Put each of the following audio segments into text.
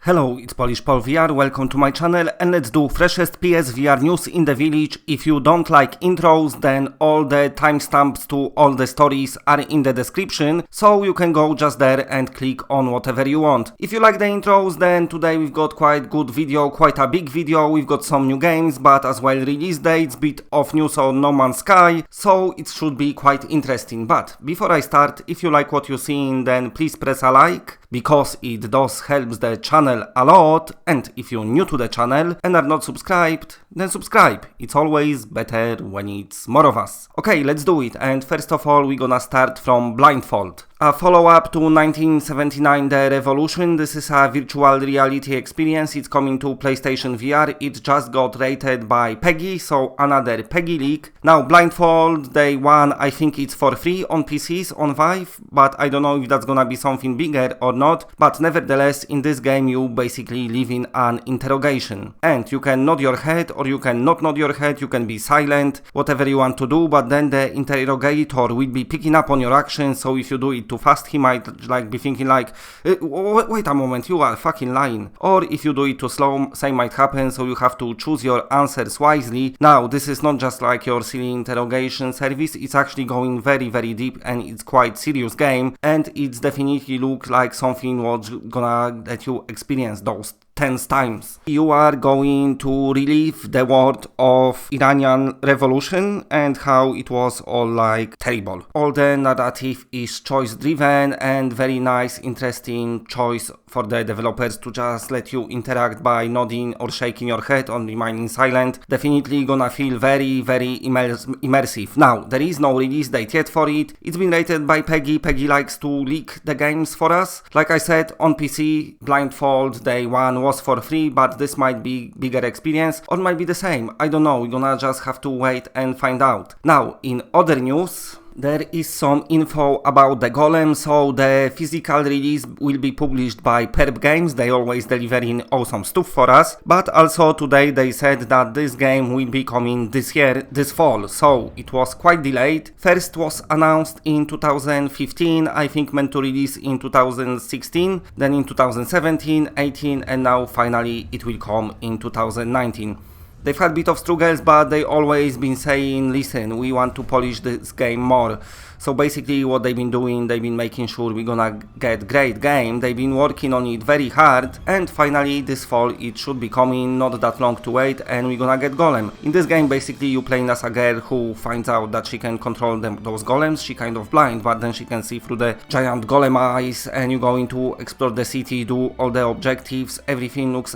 Hello, it's Polish Paul VR, welcome to my channel and let's do freshest PSVR news in the village. If you don't like intros, then all the timestamps to all the stories are in the description, so you can go just there and click on whatever you want. If you like the intros, then today we've got quite good video, quite a big video. We've got some new games, but as well release dates, bit of news on No Man's Sky, so it should be quite interesting. But before I start, if you like what you're seeing, then please press a like, because it does help the channel a lot, and if you're new to the channel and are not subscribed, then subscribe. It's always better when it's more of us. Okay, let's do it, and first of all we're gonna start from Blindfold. A follow-up to 1979 The Revolution. This is a virtual reality experience. It's coming to PlayStation VR. It just got rated by PEGI, so another PEGI leak. Now Blindfold, day one, I think it's for free on PCs, on Vive, but I don't know if that's gonna be something bigger or not. But nevertheless, in this game you basically live in an interrogation. And you can nod your head or you can not nod your head, you can be silent, whatever you want to do, but then the interrogator will be picking up on your actions, so if you do it too fast, he might be thinking like, wait a moment, you are fucking lying. Or if you do it too slow, same might happen, so you have to choose your answers wisely. Now, this is not just like your silly interrogation service, it's actually going very, very deep, and it's quite serious game, and it's definitely look like something what's gonna let you experience those 10 times. You are going to relive the world of Iranian revolution and how it was all like terrible. All the narrative is choice driven and very nice, interesting choice for the developers to just let you interact by nodding or shaking your head or remaining silent. Definitely gonna feel very, very immersive. Now, there is no release date yet for it. It's been rated by PEGI. PEGI likes to leak the games for us. Like I said, on PC, Blindfold day one was for free, but this might be bigger experience or might be the same. I don't know, we're gonna just have to wait and find out. Now, in other news, there is some info about the Golem, so the physical release will be published by Perp Games. They always delivering awesome stuff for us, but also today they said that this game will be coming this year, this fall, so it was quite delayed. First was announced in 2015, I think meant to release in 2016, then in 2017, 18, and now finally it will come in 2019. They've had a bit of struggles, but they always been saying, listen, we want to polish this game more. So basically what they've been doing, they've been making sure we're gonna get great game. They've been working on it very hard, and finally this fall it should be coming, not that long to wait, and we're gonna get Golem. In this game basically you playing as a girl who finds out that she can control those golems. She kind of blind, but then she can see through the giant golem eyes, and you're going to explore the city, do all the objectives. Everything looks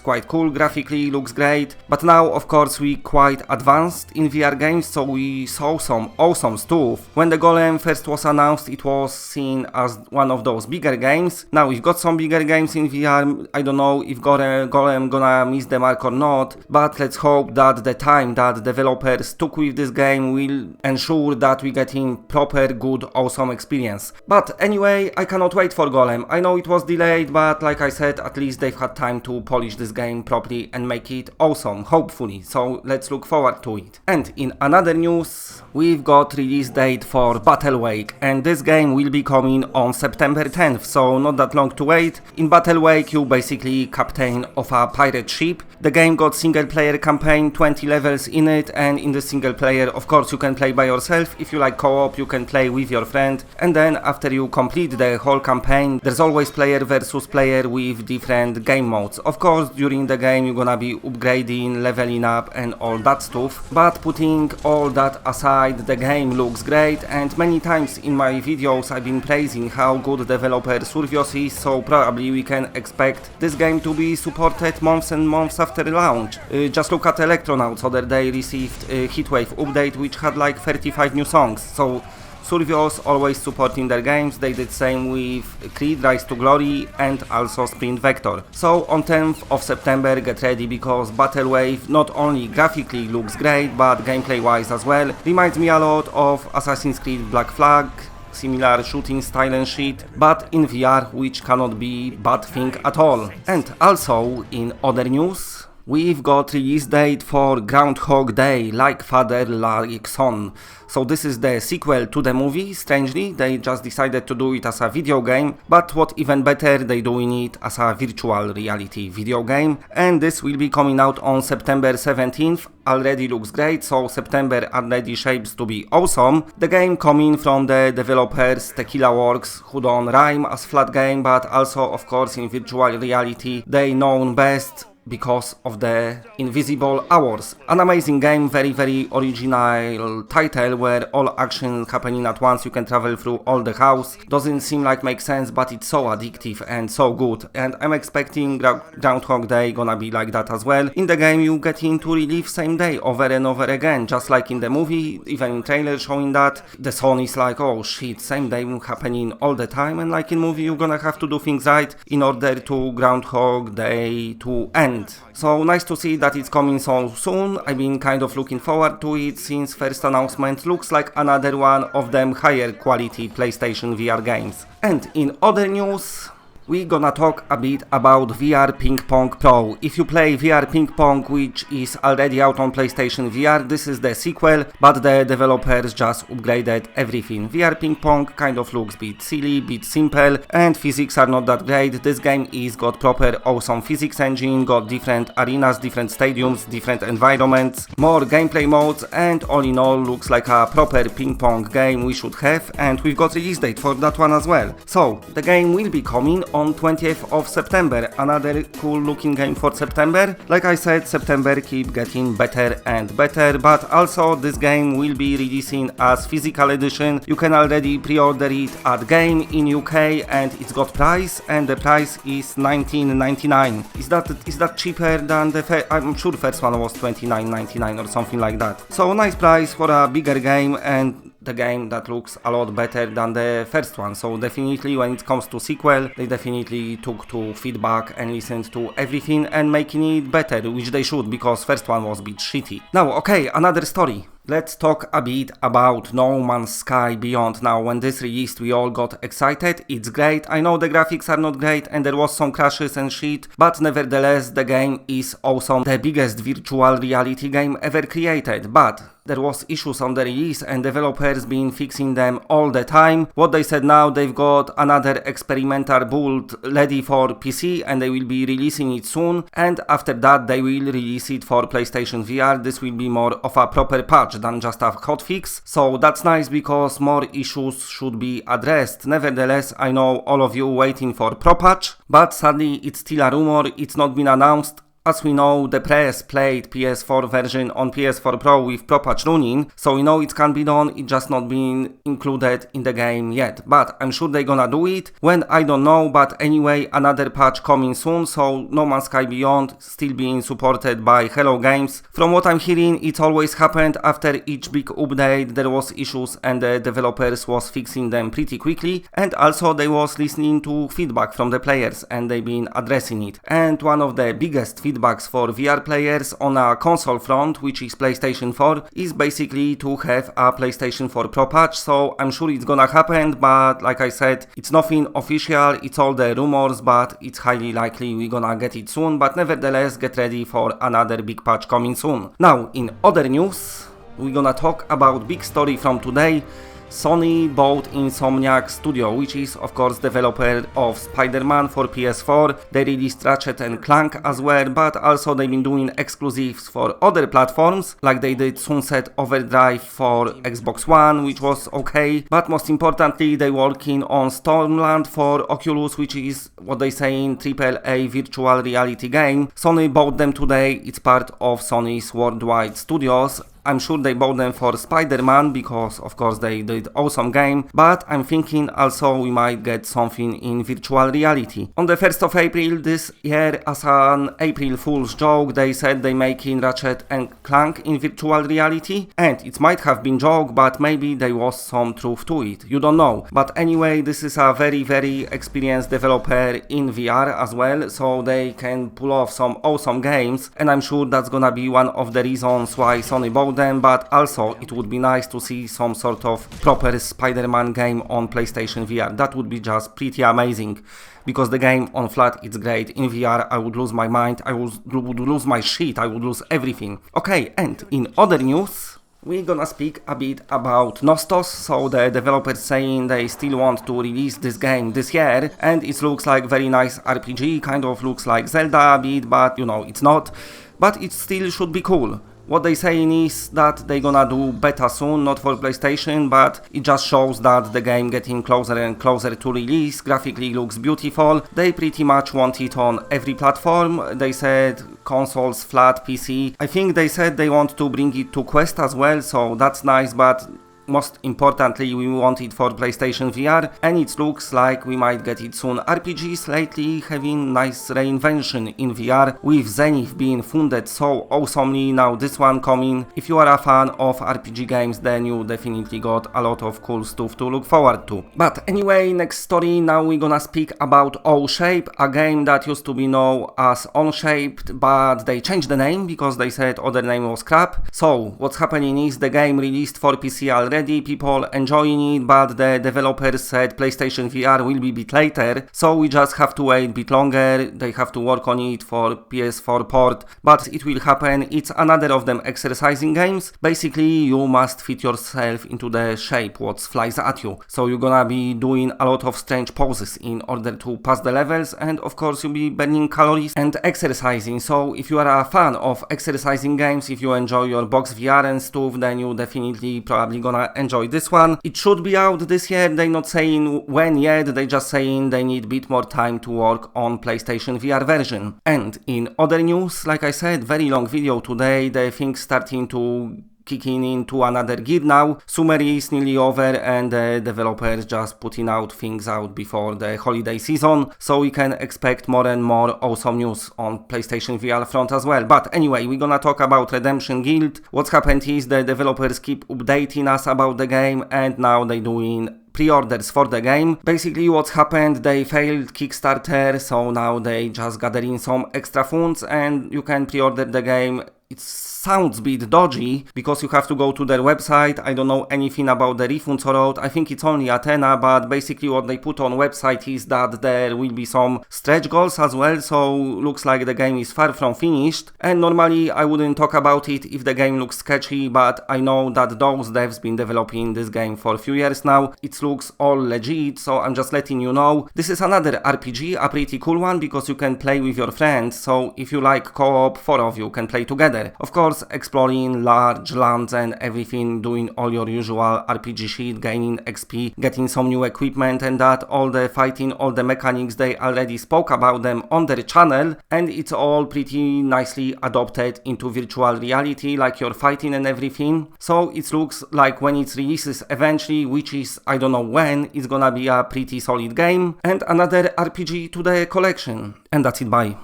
quite cool, graphically looks great. But now of course we quite advanced in VR games, so we saw some awesome stuff. When the Golem first was announced, it was seen as one of those bigger games. Now we've got some bigger games in VR. I don't know if Golem gonna miss the mark or not, but let's hope that the time that developers stuck with this game will ensure that we getting proper, good, awesome experience. But anyway, I cannot wait for Golem. I know it was delayed, but like I said, at least they've had time to polish this game properly and make it awesome, hopefully. So let's look forward to it. And in another news, we've got release date for BATTLEWAKE, and this game will be coming on September 10th, so not that long to wait. In BATTLEWAKE you basically captain of a pirate ship. The game got single player campaign, 20 levels in it, and in the single player of course you can play by yourself. If you like co-op you can play with your friend, and then after you complete the whole campaign there's always player versus player with different game modes. Of course during the game you're gonna be upgrading, leveling up and all that stuff, but putting all that aside, the game looks great, and many times in my videos I've been praising how good developer Survios is, so probably we can expect this game to be supported months and months after launch. Just look at Electronauts. Other day received a Heatwave update which had like 35 new songs, so Survios always supporting their games. They did same with Creed Rise to Glory and also Sprint Vector. So on 10th of September get ready, because BATTLEWAKE not only graphically looks great but gameplay wise as well. Reminds me a lot of Assassin's Creed Black Flag, similar shooting style and shit, but in VR, which cannot be bad thing at all. And also in other news, we've got release date for Groundhog Day, Like Father, Like Son. So this is the sequel to the movie. Strangely, they just decided to do it as a video game, but what even better, they doing it as a virtual reality video game, and this will be coming out on September 17th. Already looks great, so September already shapes to be awesome. The game coming from the developers Tequila Works, who don't rhyme as flat game, but also of course in virtual reality they known best because of the Invisible Hours. An amazing game, very original title where all action happening at once, you can travel through all the house. Doesn't seem like makes sense, but it's so addictive and so good, and I'm expecting Groundhog Day gonna be like that as well. In the game you get into relive same day over and over again, just like in the movie, even in trailer showing that. The Sony is like, oh shit, same day happening all the time, and like in movie you're gonna have to do things right in order to Groundhog Day to end. So nice to see that it's coming so soon. I've been kind of looking forward to it since first announcement. Looks like another one of them higher quality PlayStation VR games. And in other news, we're gonna talk a bit about VR Ping Pong Pro. If you play VR Ping Pong, which is already out on PlayStation VR, this is the sequel, but the developers just upgraded everything. VR Ping Pong kind of looks a bit silly, bit simple, and physics are not that great. This game is got proper awesome physics engine, got different arenas, different stadiums, different environments, more gameplay modes, and all in all looks like a proper ping pong game we should have, and we've got release date for that one as well. So the game will be coming on 20th of September, another cool looking game for September. Like I said, September keep getting better and better, but also this game will be releasing as physical edition. You can already pre-order it at Game in UK, and it's got price, and the price is $19.99. Is that cheaper than the I'm sure first one was $29.99 or something like that. So nice price for a bigger game, and the game that looks a lot better than the first one. So definitely when it comes to sequel, they definitely took to feedback and listened to everything and making it better, which they should, because first one was a bit shitty. Now, okay, another story. Let's talk a bit about No Man's Sky Beyond. Now, when this released, we all got excited. It's great. I know the graphics are not great and there was some crashes and shit, but nevertheless, the game is awesome. The biggest virtual reality game ever created, but there was issues on the release and developers been fixing them all the time. What they said now, they've got another experimental build ready for PC and they will be releasing it soon, and after that they will release it for PlayStation VR. This will be more of a proper patch than just a hotfix, so that's nice because more issues should be addressed. Nevertheless, I know all of you waiting for pro patch, but sadly it's still a rumor, it's not been announced. As we know, the press played PS4 version on PS4 Pro with Pro Patch running, so we know it can be done, it just not been included in the game yet. But I'm sure they're gonna do it. When, I don't know, but anyway, another patch coming soon, so No Man's Sky Beyond still being supported by Hello Games. From what I'm hearing, it always happened after each big update, there was issues and the developers was fixing them pretty quickly, and also they was listening to feedback from the players and they been addressing it. And one of the biggest feedbacks for VR players on a console front, which is PlayStation 4, is basically to have a PlayStation 4 Pro patch, so I'm sure it's gonna happen, but like I said, it's nothing official, it's all the rumors, but it's highly likely we're gonna get it soon, but nevertheless, get ready for another big patch coming soon. Now, in other news, we're gonna talk about big story from today. Sony bought INSOMNIAC Studio, which is of course developer of Spider-Man for PS4. They released Ratchet and Clank as well, but also they've been doing exclusives for other platforms, like they did Sunset Overdrive for Xbox One, which was okay, but most importantly they working on Stormland for Oculus, which is what they say in AAA virtual reality game. Sony bought them today, it's part of Sony's worldwide studios. I'm sure they bought them for Spider-Man because of course they did awesome game, but I'm thinking also we might get something in virtual reality. On the 1st of April this year, as an April Fool's joke, they said they making Ratchet and Clank in virtual reality, and it might have been joke, but maybe there was some truth to it, you don't know. But anyway, this is a very experienced developer in VR as well, so they can pull off some awesome games, and I'm sure that's gonna be one of the reasons why Sony bought about them, but also it would be nice to see some sort of proper Spider-Man game on PlayStation VR. That would be just pretty amazing, because the game on flat it's great. In VR I would lose my mind, I would lose my shit, I would lose everything. Okay, and in other news, we're gonna speak a bit about NOSTOS. So the developers saying they still want to release this game this year, and it looks like very nice RPG, kind of looks like Zelda a bit, but you know, it's not. But it still should be cool. What they saying is that they gonna do beta soon, not for PlayStation, but it just shows that the game getting closer and closer to release. Graphically looks beautiful. They pretty much want it on every platform. They said consoles, flat, PC. I think they said they want to bring it to Quest as well, so that's nice, but most importantly, we want it for PlayStation VR, and it looks like we might get it soon. RPGs lately having nice reinvention in VR, with Zenith being funded so awesomely, now this one coming. If you are a fan of RPG games, then you definitely got a lot of cool stuff to look forward to. But anyway, next story, now we're gonna speak about OHSHAPE, a game that used to be known as OnShaped, but they changed the name because they said other name was crap. So what's happening is the game released for PC already, people enjoying it, but the developers said PlayStation VR will be a bit later, so we just have to wait a bit longer. They have to work on it for PS4 port, but it will happen. It's another of them exercising games. Basically, you must fit yourself into the shape what flies at you, so you're gonna be doing a lot of strange poses in order to pass the levels, and of course you'll be burning calories and exercising. So if you are a fan of exercising games, if you enjoy your box VR and stuff, then you definitely probably gonna enjoy this one. It should be out this year. They're not saying when yet, they just saying they need a bit more time to work on PlayStation VR version. And in other news, like I said, very long video today, the things starting to kicking into another gear now. Summer is nearly over, and the developers just putting out things out before the holiday season, so we can expect more and more awesome news on PlayStation VR front as well. But anyway, we're gonna talk about Redemption Guild. What's happened is the developers keep updating us about the game, and now they're doing pre-orders for the game. Basically what's happened, they failed Kickstarter, so now they just gathering some extra funds and you can pre-order the game. It sounds a bit dodgy because you have to go to their website. I don't know anything about the refunds or not. I think it's only Athena, but basically what they put on website is that there will be some stretch goals as well, so looks like the game is far from finished. And normally I wouldn't talk about it if the game looks sketchy, but I know that those devs been developing this game for a few years now. It looks all legit, so I'm just letting you know. This is another RPG, a pretty cool one, because you can play with your friends, so if you like co-op, 4 of you can play together. Of course, exploring large lands and everything, doing all your usual RPG shit, gaining XP, getting some new equipment and that, all the fighting, all the mechanics, they already spoke about them on their channel, and it's all pretty nicely adopted into virtual reality, like you're fighting and everything. So it looks like when it releases eventually, which is I don't know when, it's gonna be a pretty solid game and another RPG to the collection. And that's it, bye.